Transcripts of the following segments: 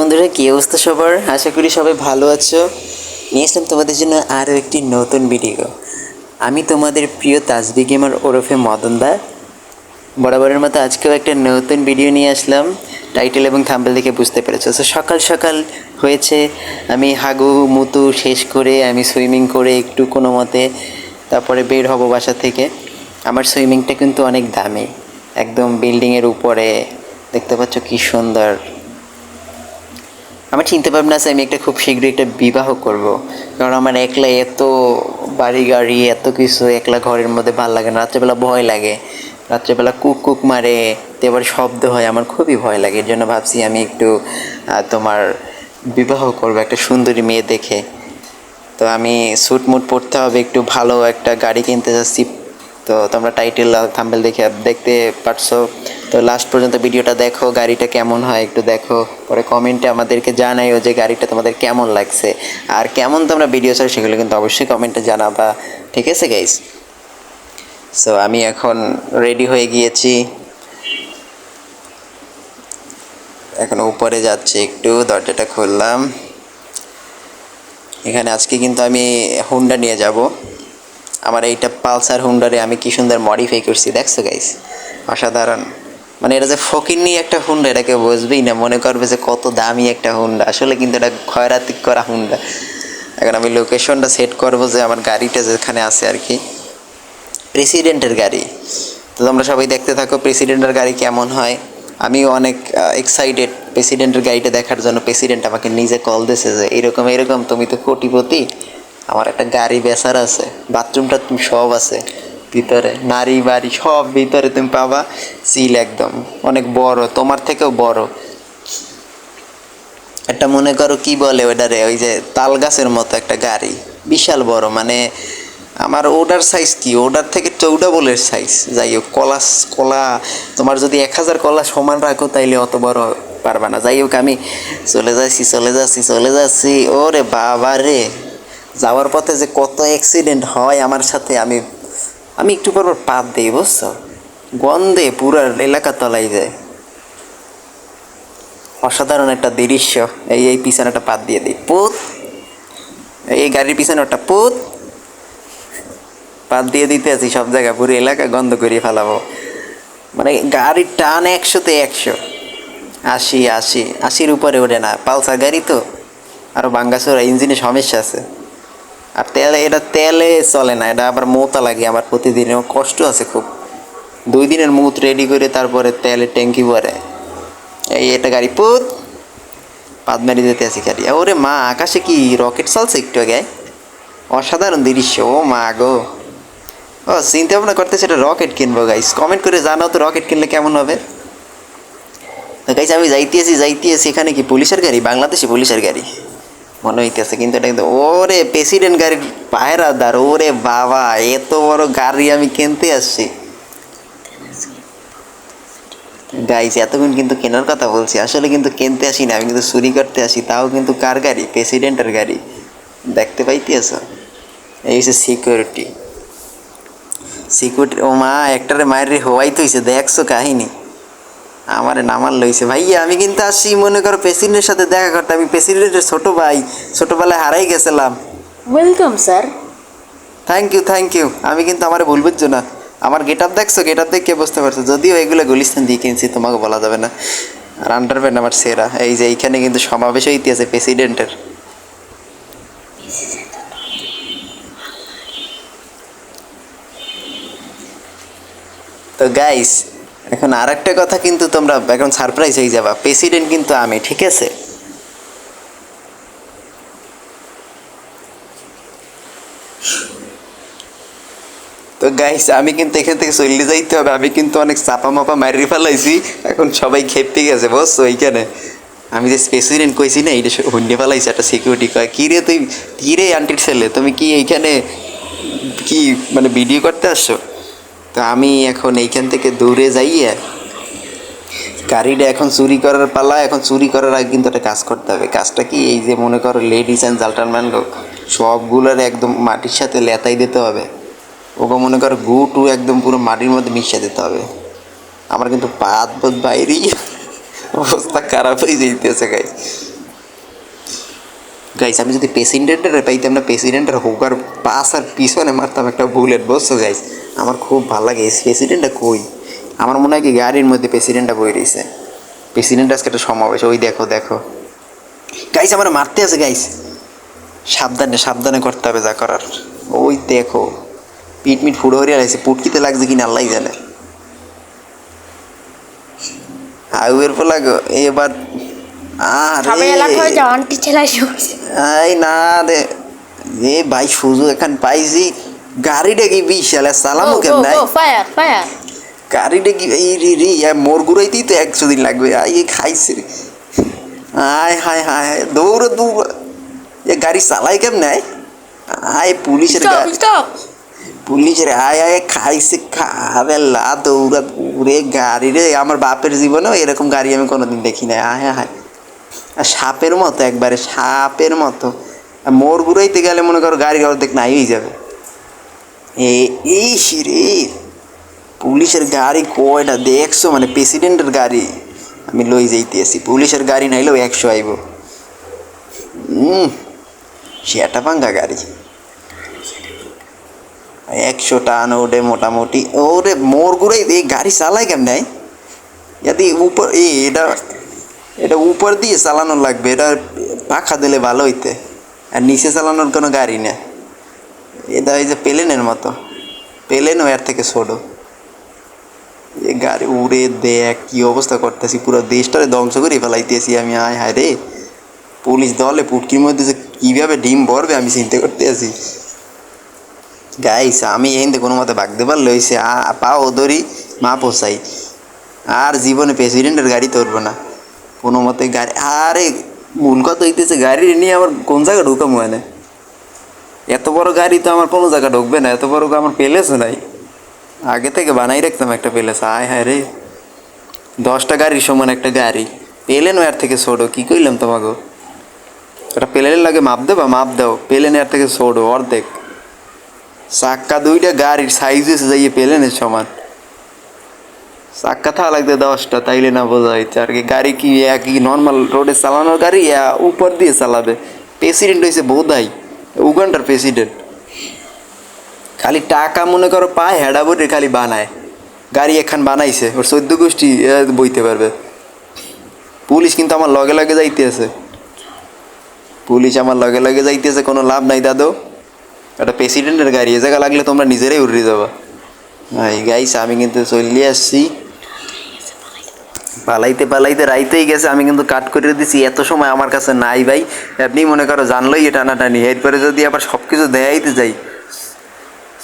বন্ধুরা, কী অবস্থা সবার? আশা করি সবাই ভালো আছো। নিয়ে আসলাম তোমাদের জন্য আরও একটি নতুন ভিডিও। আমি তোমাদের প্রিয় তাসবি গেমার ওরফে মদন দা। বরাবরের মতো আজকেও একটা নতুন ভিডিও নিয়ে আসলাম। টাইটেল এবং থাম্বনেল দেখে বুঝতে পেরেছো। তো সকাল সকাল হয়েছে, আমি হাগু মুতু শেষ করে আমি সুইমিং করে একটু কোনো মতে তারপরে বের হব বাসা থেকে। আমার সুইমিংটা কিন্তু অনেক দামি, একদম বিল্ডিংয়ের উপরে। দেখতে পাচ্ছ কি সুন্দর। আমার চিন্তা ভাবনা আছে আমি একটা খুব শীঘ্রই একটা বিবাহ করব, কারণ আমার একলা এত বাড়ি গাড়ি এত কিছু একলা ঘরের মধ্যে ভালো লাগে না। রাত্রেবেলা ভয় লাগে, রাত্রেবেলা কুক কুক মারে, এবার শব্দ হয়, আমার খুবই ভয় লাগে। এর জন্য ভাবছি আমি একটু তোমার বিবাহ করব একটা সুন্দরী মেয়ে দেখে। তো আমি স্যুট মুট পরতে হবে, একটু ভালো একটা গাড়ি কিনতে যাচ্ছি। তো তোমরা টাইটেল থাম্বনেল দেখে দেখতে পারছো। তো লাস্ট পর্যন্ত ভিডিওটা দেখো, গাড়িটা কেমন হয় একটু দেখো, পরে কমেন্টে আমাদেরকে জানাইও যে গাড়িটা তোমাদের কেমন লাগছে, আর কেমন তোমরা ভিডিও চাও সেগুলো কিন্তু অবশ্যই কমেন্টে জানাবা। ঠিক আছে গাইস? সো আমি এখন রেডি হয়ে গিয়েছি, এখন উপরে যাচ্ছি, একটু দরজাটা খুললাম। এখানে আজকে কিন্তু আমি হুন্ডা নিয়ে যাব। আমার এইটা পালসার হুন্ডারে আমি কি সুন্দর মডিফাই করছি, দেখছো গাইস? অসাধারণ। মানে এটা যে ফকিরনি একটা হুন্ডা, এটাকে বুঝবেই না, মনে করবে যে কত দামি একটা হুন্ডা। আসলে কিন্তু এটা খয়রাতি করা হুন্ডা। এখন আমি লোকেশনটা সেট করব যে আমার গাড়িটা যেখানে আছে আর কি, প্রেসিডেন্টের গাড়ি। তো তোমরা সবাই দেখতে থাকো প্রেসিডেন্টের গাড়ি কেমন হয়। আমিও অনেক এক্সাইটেড প্রেসিডেন্টের গাড়িটা দেখার জন্য। প্রেসিডেন্ট আমাকে নিজে কল দিয়েছে যে এরকম এরকম, তুমি তো কোটিপতি, আমার একটা গাড়ি বেচার আছে, বাথরুমটা তুমি সব আছে ভিতরে, নারী বাড়ি সব ভিতরে তুমি পাবা, সিল একদম অনেক বড়, তোমার থেকেও বড়। একটা মনে করো কি বলে ওটারে, ওই যে তাল গাছের মতো একটা গাড়ি, বিশাল বড়। মানে আমার ওটার সাইজ কি, ওটার থেকে চৌডা বলের সাইজ। যাই হোক, কলা তোমার যদি 1000 কলা সমান রাখো তাইলে অত বড় পারবা না। যাই হোক, আমি চলে যাচ্ছি। ওরে বাবা রে, যাওয়ার পথে যে কত অ্যাক্সিডেন্ট হয় আমার সাথে, আমি একটু পর পাত দিই, বুঝছো? গন্ধে পুরো এলাকা তলাই যায়। অসাধারণ একটা দৃশ্য। এই পিছনে একটা পাত দিয়ে দিই, পুত। এই গাড়ির পিছনে একটা পুত পাত দিয়ে দিতে আছি সব জায়গায়, পুরো এলাকা গন্ধ করিয়ে ফেলাবো। মানে গাড়ির টান 100-তে 100, 80-80-80-র উপরে ওঠে না। পালসার গাড়ি তো আরও ভাঙ্গাচোরা, ইঞ্জিনে সমস্যা আছে। আর এটা তেলে চলে না, এটা আবার মোতা লাগে আমার প্রতিদিন, কষ্ট আছে খুব। 2 দিনের মুত রেডি করে তারপরে তেলের ট্যাঙ্কি ভরে। এটা গাড়ি পুত পাত মেরে দিতে আছি গাড়ি। ওরে মা, আকাশে কি রকেট চলছে একটু আগে, অসাধারণ দৃশ্য। ও মা গো, ও চিন্তা ভাবনা করতেছে এটা রকেট কিনবো। গাইস কমেন্ট করে জানাও তো রকেট কিনলে কেমন হবে। গাইস আমি যাইতেছি, এখানে কি পুলিশের গাড়ি? বাংলাদেশি পুলিশের গাড়ি মনে হইতেছে, কিন্তু এটা কিন্তু ওরে প্রেসিডেন্ট গাড়ির পায়রাদার। ওরে বাবা, এত বড় গাড়ি আমি কিনতে আসছি। গাইস এতক্ষণ কিন্তু কেনার কথা বলছি, আসলে কিন্তু কিনতে আসি না, আমি কিন্তু চুরি করতে আসি। তাও কিন্তু কার গাড়ি? প্রেসিডেন্টের গাড়ি। দেখতে পাইতেছ? এই হচ্ছে সিকিউরিটি। ও মা, একটারে মায়ের হওয়াই তো হয়েছে, দেখছো কাহিনী? আমারে নামার লইছে ভাইয়া। আমি কিন্তু আসছি মনে করো প্রেসিডেন্টের সাথে দেখা করতে। আমি প্রেসিডেন্টের ছোট ভাই, ছোটবেলায় হারাই গেছিলাম। Welcome sir. Thank you. আমি কিন্তু আমার ভুল বুঝছো না। আমার গেট আপ দেখছো? গেট আপ দেখে বুঝতে পারছো, যদিও এগুলো গুলিস্তান দিয়ে কিনছি, তোমাকে বলা যাবে না। আর আন্ডারপ্যান্ট আমার সেরা। এই যে এইখানে কিন্তু সমাবেশ হইতে আছে প্রেসিডেন্টের। তো গাইস, এখন আর একটা কথা কিন্তু তোমরা এখন সারপ্রাইজ হয়ে যাবা, প্রেসিডেন্ট কিন্তু আমি, ঠিক আছে? তো গাইস আমি কিন্তু এখান থেকে চলে যাইতে হবে, আমি কিন্তু অনেক চাপা মাপা মারি ফেলাইছি, এখন সবাই খেপে গেছে, বুঝছো? এইখানে আমি যে প্রেসিডেন্ট কইছি না, এইটা হন্যে ফেলাইছে একটা সিকিউরিটি। কয় কী রে তুই, কী রে আন্টির ছেলে, তুমি কি এইখানে কি মানে ভিডিও করতে আসছো? তো আমি এখন এইখান থেকে দূরে যাইয়ে গাড়িটা এখন চুরি করার পালা। এখন চুরি করার আগে কিন্তু একটা কাজ করতে হবে। কাজটা কি, এই যে মনে করো লেডিস অ্যান্ড জেন্টলম্যান লোক সবগুলোর একদম মাটির সাথে লেতাই দিতে হবে। ওকে মনে করো গু টু একদম পুরো মাটির মধ্যে মিশিয়ে দিতে হবে। আমার কিন্তু পাত বোধ বাইরেই অবস্থা খারাপ হয়ে যেতেছে গাই। গাইস আমি যদি প্রেসিডেন্টের পাইতাম না, প্রেসিডেন্টের হোকার পাস আর পিছনে মারতাম একটা বুলেট, বুঝছো গাইস? আমার খুব ভালো লাগে। প্রেসিডেন্টটা কই? আমার মনে হয় কি গাড়ির মধ্যে প্রেসিডেন্টটা বই রয়েছে। প্রেসিডেন্ট আজকে একটা সমাবেশ, ওই দেখো দেখো গাইস, আমার মারতে আছে গাইস। সাবধানে সাবধানে করতে হবে যা করার। ওই দেখো পিট মিট ফুড়ো হরিয়া লাগছে, পুটকিতে লাগছে কিনা আল্লাহ জানে। হাইওয়ের পর লাগো এবার। সবাই এলাক হয়ে যাও, আন্টি ছেলাই শুনছে। এই না রে, এ ভাই সুযোগ এখান পাইছি। গাড়িটা কি বিশাল, চালানো কেমন? ফায়ার ফায়ার গাড়িটা কি এই রে রে, মোর ঘুরাইতেই তো 100 দিন লাগবে। আই খাইছে রে, আয় হায় হায় হায়, দৌড়ে দৌড়। এ গাড়ি চালাই কেমন? আয় পুলিশের গাড়ি, পুলিশের আয় আয় খাইছে খাবে লা, দৌড়া দৌড়ে গাড়ি রে। আমার বাপের জীবনেও এরকম গাড়ি আমি কোনোদিন দেখি নাই। আয় হায়, আর সাপের মতো, একবারে সাপের মতো। মোর ঘুরাইতে গেলে মনে করো গাড়ির অর্ধেক নাই হয়ে যাবে। এই রে, পুলিশের গাড়ি কয়টা দেখছো? মানে প্রেসিডেন্টের গাড়ি আমি লই যাইতেছি, পুলিশের গাড়ি নাইলেও 100 আইব। সেটা ভাঙ্গা গাড়ি, 100 টান ওডে মোটামুটি। ওরে মোর ঘুরাই এই গাড়ি চালাই কেমন? যদি উপর এটা উপর দিয়ে চালানো লাগবে, এটা পাখা দিলে ভালো হইতে। আর নিচে চালানোর কোনো গাড়ি না, এটা ওই যে প্লেনের মতো, প্লেনও এর থেকে ছোটো। এ গাড়ি উড়ে দেখ কি অবস্থা করতেছি, পুরো দেশটারে ধ্বংস করে ফেলাইতেছি আমি। আয় হায় রে, পুলিশ দলে পুটকির মধ্যে যে কীভাবে ডিম ভরবে আমি চিন্তা করতে আছি। গাইস আমি এখান কোনো মতে ভাগতে পারলে হয়েছে, পাও ধরি মা পোষাই। আর জীবনে প্রেসিডেন্টের গাড়ি ধরবো না কোনো মতে। গাড়ি আরে মূল কথা হইতেছে গাড়ি নিয়ে আমার কোন জায়গা ঢুকাম মানে? এত বড় গাড়ি তো আমার কোনো জায়গা ঢুকবে না, এত বড় আমার প্যালেসও নাই। আগে থেকে বানাই রাখতাম একটা প্যালেস। আয় হায় রে, 10টা গাড়ির সমান একটা গাড়ি, প্লেন এর থেকে ছোটো। কী কইলাম তোমাকে? একটা প্লেনের লাগে মাপ দেবা, মাপ দাও। প্লেন এর থেকে ছোটো অর্ধেক। চাক্কা 2টা গাড়ির সাইজ হয়েছে যাইয়ে প্লেনের সমান। চাক্কা থাকা লাগবে 10টা, তাইলে না বোঝা হয়েছে আর কি। গাড়ি কি একই নর্মাল রোডে চালানোর গাড়ি, উপর দিয়ে চালাবে। প্রেসিডেন্ট হয়েছে বোধাই, উগান্ডার প্রেসিডেন্ট। খালি টাকা মনে করো পায়, হেডা বটে খালি বানায়। গাড়ি এখান বানাইছে, ওর 14 গোষ্ঠী বইতে পারবে। পুলিশ কিন্তু আমার লগে লগে যাইতেছে, পুলিশ আমার লগে লগে যাইতেছে, কোনো লাভ নাই দাদু। একটা প্রেসিডেন্টের গাড়ি, এ জায়গা লাগলে তোমরা নিজেরাই উড়ে যাবা। ভাই গাইস আমি কিন্তু চলে আসছি। পালাইতে পালাইতে রাইতেই গেছে, আমি কিন্তু কাট করে দিছি। এত সময় আমার কাছে নাই ভাই। আপনি মনে করো জানলই এ টানাটানি, এরপরে যদি আবার সব কিছু দেয়াইতে যাই।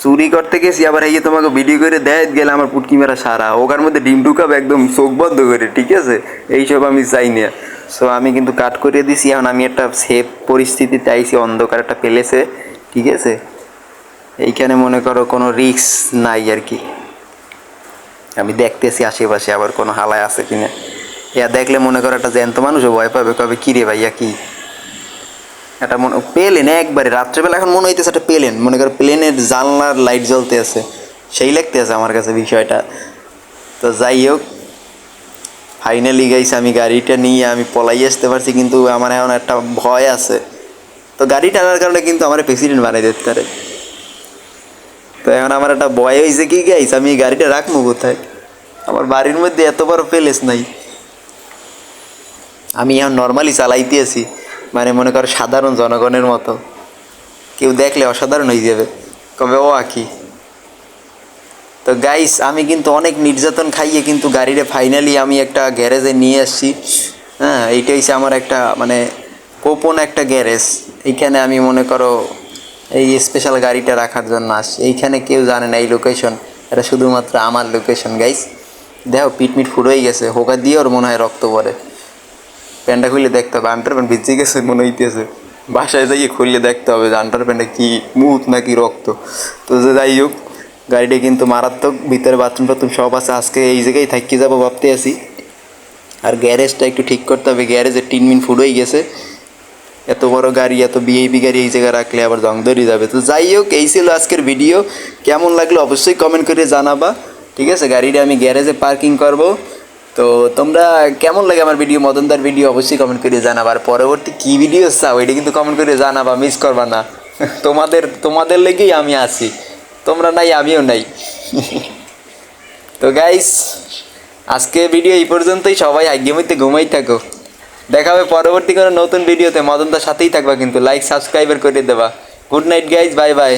চুরি করতে গেছি আবার এই যে তোমাকে ভিডিও করে দেয় গেলে আমার পুটকি মেরা সারা, ওখার মধ্যে ডিম ঢুকাবে একদম চোখ বন্ধ করে, ঠিক আছে? এইসব আমি চাই না। সো আমি কিন্তু কাট করে দিছি। এখন আমি একটা সেফ পরিস্থিতিতে আইছি, অন্ধকার একটা প্লেসে, ঠিক আছে? এইখানে মনে করো কোনো রিস্ক নাই আর কি। আমি দেখতেছি আশেপাশে আবার কোনো হালায় আছে কিনা। দেখলে মনে করো একটা জ্যান্ত মানুষও ভয় পাবে, কবে কিরে ভাইয়া কি একটা মনে প্লেন একবারে রাত্রেবেলা। এখন মনে হইতেছে একটা প্লেন, মনে করো প্লেনের জানলার লাইট জ্বলতে আছে, সেই লাগতে আছে আমার কাছে বিষয়টা। তো যাই হোক, ফাইনালি গাইছে আমি গাড়িটা নিয়ে আমি পলাই আসতে পারছি, কিন্তু আমার এখন একটা ভয় আছে। তো গাড়ি টানার কারণে কিন্তু আমার প্রেসিডেন্ট বানাই দিতে পারে। তো এখন আমার একটা ভয় হয়েছে কি গাইছে, আমি এই গাড়িটা রাখবো কোথায়? আমার বাড়ির মধ্যে এত বড় প্যালেস নাই। আমি এখন নর্মালি চালাইতে আছি, মানে মনে করো সাধারণ জনগণের মতো। কেউ দেখলে অসাধারণ হয়ে যাবে, কবে ও আঁকি। তো গাইস আমি কিন্তু অনেক নির্যাতন খাইয়ে কিন্তু গাড়িটা ফাইনালি আমি একটা গ্যারেজে নিয়ে আসছি। হ্যাঁ, এইটা হচ্ছে আমার একটা মানে গোপন একটা গ্যারেজ। এইখানে আমি মনে করো এই স্পেশাল গাড়িটা রাখার জন্য আসছি। এইখানে কেউ জানে না এই লোকেশন, এটা শুধুমাত্র আমার লোকেশন গাইস। দেখো পিটমিট ফুড়েই গেছে, হোকা দিয়ে ওর মনে হয় রক্ত পড়ে। প্যান্টটা খুললে দেখতে হবে, আন্ডার প্যান্ট ভিজে গেছে মনে হইতেছে। বাসায় যাইয়ে খুললে দেখতে হবে যে আন্ডার প্যান্টে কি মুখ নাকি রক্ত। তো যাই হোক, গাড়িটা কিন্তু মারাত্মক, ভিতরে বাথরুম টাথরুম সব আছে। আজকে এই জায়গায় থাকি যাবো ভাবতে আছি। আর গ্যারেজটা একটু ঠিক করতে হবে, গ্যারেজের টিনমিন ফুড়েই গেছে। এত বড় গাড়ি, এত ভিআইপি গাড়ি এই জায়গায় রাখলে আবার জং ধরে যাবে। তো যাই হোক, এই ছিল আজকের ভিডিও। কেমন লাগলো অবশ্যই কমেন্ট করে জানাবা, ঠিক আছে? গাড়িটা আমি গ্যারেজে পার্কিং করব। তো তোমরা কেমন লাগে আমার ভিডিও, মদনদার ভিডিও অবশ্যই কমেন্ট করে জানাবা। আর পরবর্তী কী ভিডিও চাও এটা কিন্তু কমেন্ট করে জানাবা, মিস করবা না। তোমাদের লেগেই আমি আছি, তোমরা নাই আমিও নাই। তো গাইস আজকে ভিডিও এই পর্যন্তই, সবাই আগে ঘুমাই থাকো। দেখা হবে পরবর্তী কোনো নতুন ভিডিওতে, মদনদার সাথেই থাকবা কিন্তু, লাইক সাবস্ক্রাইবার করে দেবা। Good night guys, bye bye.